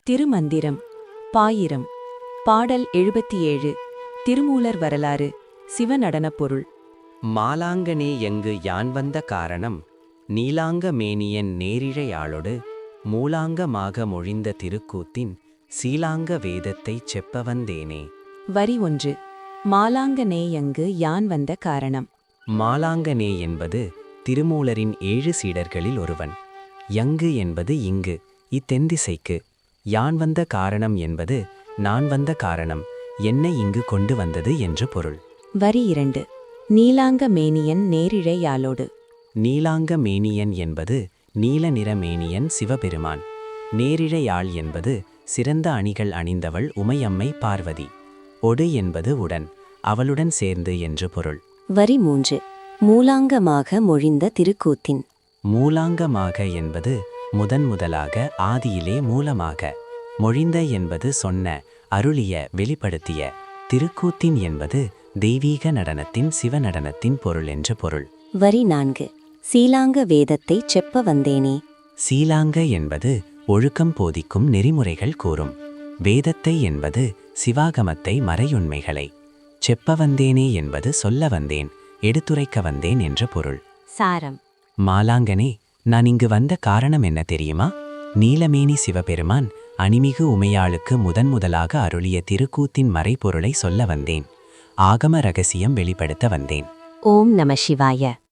திருமந்திரம் பாயிரம் பாடல் 77 திருமூலர் வரலாறு சிவநடனப் பொருள். மாலாங்கனே எங்கு யான் வந்த காரணம் நீலாங்க மேனியன் நேரிழையாளொடு மூலாங்கமாக மொழிந்த திருக்கூத்தின் சீலாங்க வேதத்தைச் செப்பவந்தேனே. வரி 1. மாலாங்கனே யங்கு யான் வந்த காரணம். மாலாங்கனே என்பது திருமூலரின் 7 சீடர்களில் ஒருவன். யங்கு என்பது இங்கு, இத்தெந்திசைக்கு. யான் வந்த காரணம் என்பது நான் வந்த காரணம், என்னை இங்கு கொண்டு வந்தது என்று பொருள். வரி 2. நீலாங்க மேனியன் நேரிழையாளோடு. நீலாங்க மேனியன் என்பது நீல நிற மேனியன் சிவபெருமான். நேரிழையாள் என்பது சிறந்த அணிகள் அணிந்தவள் உமையம்மை பார்வதி. ஒடு என்பது உடன், அவளுடன் சேர்ந்து என்று பொருள். வரி 3. மூலாங்கமாக மொழிந்த திருக்கூத்தின். மூலாங்கமாக என்பது முதலாக ஆதியிலே மூலமாக. மொழிந்த என்பது சொன்ன, அருளிய, வெளிப்படுத்திய. திருக்கூத்தின் என்பது தெய்வீக நடனத்தின் சிவநடனத்தின் பொருள் என்று பொருள். வரி 4. சீலாங்க வேதத்தைச் செப்ப வந்தேனே. சீலாங்க என்பது ஒழுக்கம் போதிக்கும் நெறிமுறைகள் கூறும். வேதத்தை என்பது சிவாகமத்தை மறையுண்மைகளை. செப்ப வந்தேனே என்பது சொல்ல வந்தேன், எடுத்துரைக்க வந்தேன் என்ற பொருள். சாரம். மாலாங்கனே, நான் இங்கு வந்த காரணம் என்ன தெரியுமா? நீலமேனி சிவபெருமான் அணிமிகு உமையாளுக்கு முதலாக அருளிய திருக்கூத்தின் மறைபொருளை சொல்ல வந்தேன். ஆகம ரகசியம் வெளிப்படுத்த வந்தேன். ஓம் நம சிவாய.